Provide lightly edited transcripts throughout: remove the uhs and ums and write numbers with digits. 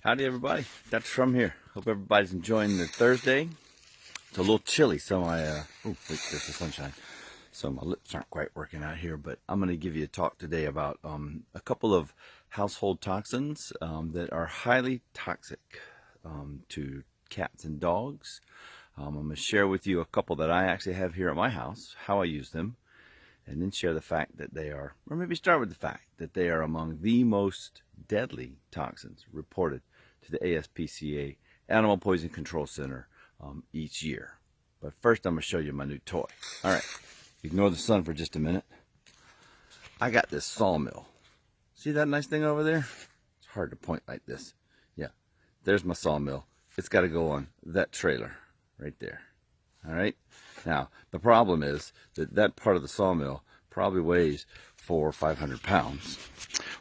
Howdy everybody, Dr. Shrum here. Hope everybody's enjoying the Thursday. It's a little chilly, so there's the sunshine. So my lips aren't quite working out here, but I'm going to give you a talk today about a couple of household toxins that are highly toxic to cats and dogs. I'm going to share with you a couple that I actually have here at my house, how I use them, and then share the fact that they are, or maybe start with the fact that they are among the most deadly toxins reported to the ASPCA, Animal Poison Control Center, each year. But first I'm going to show you my new toy. Alright, ignore the sun for just a minute. I got this sawmill. See that nice thing over there? It's hard to point like this. Yeah, there's my sawmill. It's got to go on that trailer right there. Alright, now the problem is that part of the sawmill probably weighs 400 or 500 pounds,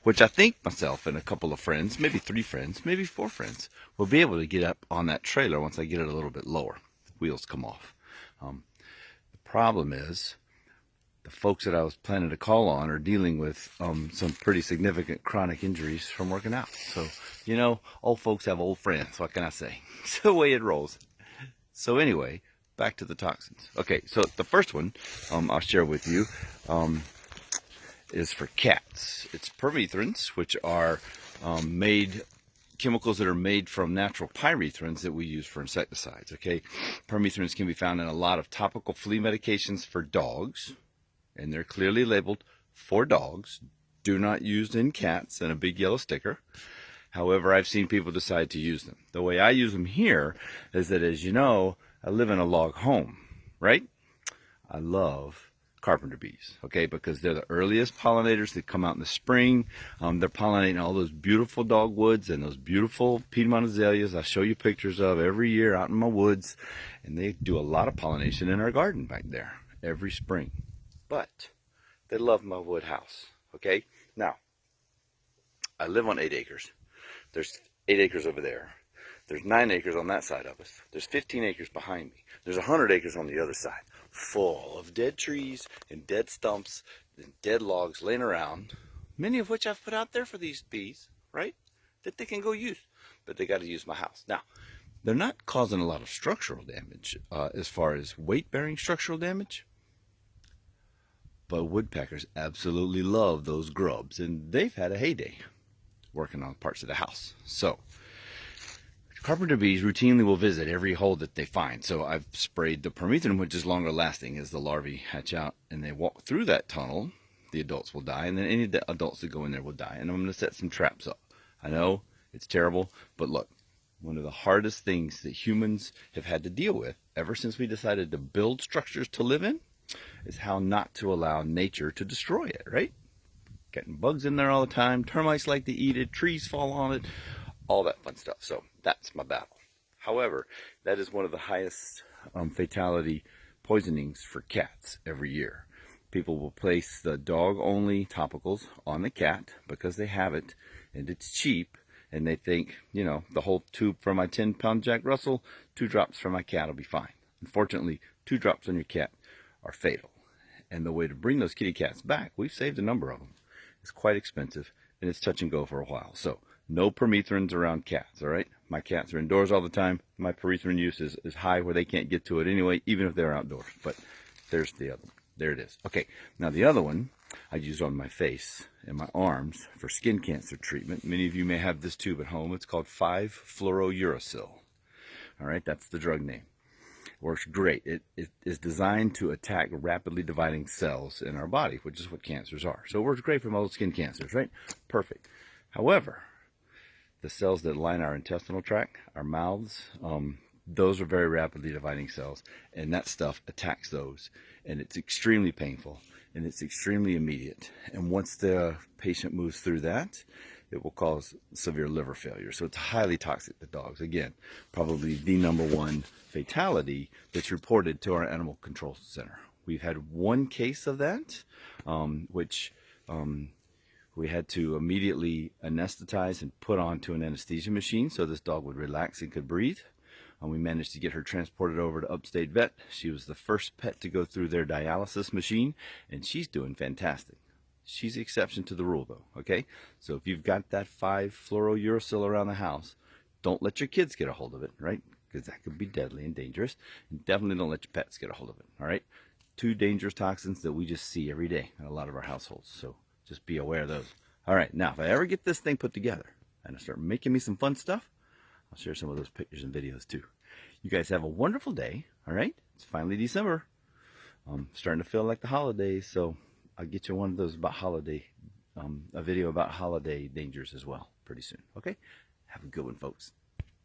which I think myself and a couple of friends, maybe 3 friends, maybe 4 friends, will be able to get up on that trailer once I get it a little bit lower. The wheels come off. The problem is the folks that I was planning to call on are dealing with some pretty significant chronic injuries from working out. So, you know, old folks have old friends. What can I say? It's the way it rolls. So anyway, back to the toxins. Okay, so the first one I'll share with you is for cats. It's permethrins, which are chemicals that are made from natural pyrethrins that we use for insecticides. Okay, permethrins can be found in a lot of topical flea medications for dogs, and they're clearly labeled for dogs. Do not use in cats, and a big yellow sticker. However, I've seen people decide to use them. The way I use them here is that, as you know, I live in a log home, right? I love carpenter bees, okay, because they're the earliest pollinators that come out in the spring. They're pollinating all those beautiful dogwoods and those beautiful Piedmont azaleas I show you pictures of every year out in my woods, and they do a lot of pollination in our garden back there every spring. But they love my wood house, okay? Now, I live on 8 acres. There's 8 acres over there. There's 9 acres on that side of us. There's 15 acres behind me. There's 100 acres on the other side, full of dead trees and dead stumps and dead logs laying around, many of which I've put out there for these bees, right, that they can go use. But they got to use my house. Now, they're not causing a lot of structural damage as far as weight-bearing structural damage, but woodpeckers absolutely love those grubs, and they've had a heyday working on parts of the house. So carpenter bees routinely will visit every hole that they find. So I've sprayed the permethrin, which is longer lasting. As the larvae hatch out and they walk through that tunnel, the adults will die, and then any adults that go in there will die. And I'm going to set some traps up. I know it's terrible, but look, one of the hardest things that humans have had to deal with ever since we decided to build structures to live in is how not to allow nature to destroy it, right? Getting bugs in there all the time, termites like to eat it, trees fall on it, all that fun stuff. So that's my battle. However, that is one of the highest fatality poisonings for cats every year. People will place the dog-only topicals on the cat because they have it and it's cheap, and they think, you know, the whole tube for my 10-pound Jack Russell, 2 drops for my cat will be fine. Unfortunately, 2 drops on your cat are fatal. And the way to bring those kitty cats back, we've saved a number of them. It's quite expensive, and it's touch and go for a while. So no permethrins around cats, all right? My cats are indoors all the time. My permethrin use is high where they can't get to it anyway, even if they're outdoors. But there's the other one. There it is. Okay, now the other one I use on my face and my arms for skin cancer treatment. Many of you may have this tube at home. It's called 5-fluorouracil. All right, that's the drug name. It works great. It is designed to attack rapidly dividing cells in our body, which is what cancers are. So it works great for most skin cancers, right? Perfect. However, the cells that line our intestinal tract, our mouths, those are very rapidly dividing cells, and that stuff attacks those, and it's extremely painful, and it's extremely immediate. And once the patient moves through that, it will cause severe liver failure. So it's highly toxic to dogs. Again, probably the #1 fatality that's reported to our animal control center. We've had 1 case of that, which we had to immediately anesthetize and put onto an anesthesia machine so this dog would relax and could breathe. We managed to get her transported over to Upstate Vet. She was the first pet to go through their dialysis machine, and she's doing fantastic. She's the exception to the rule, though, okay? So if you've got that 5-fluorouracil around the house, Don't let your kids get a hold of it, right? Because that could be deadly and dangerous. And definitely don't let your pets get a hold of it, all right? 2 dangerous toxins that we just see every day in a lot of our households. So just be aware of those. All right, now if I ever get this thing put together and I start making me some fun stuff, I'll share some of those pictures and videos too. You guys have a wonderful day, all right? It's finally December. Starting to feel like the holidays, so I'll get you one of those about holiday, a video about holiday dangers as well pretty soon, okay? Have a good one, folks.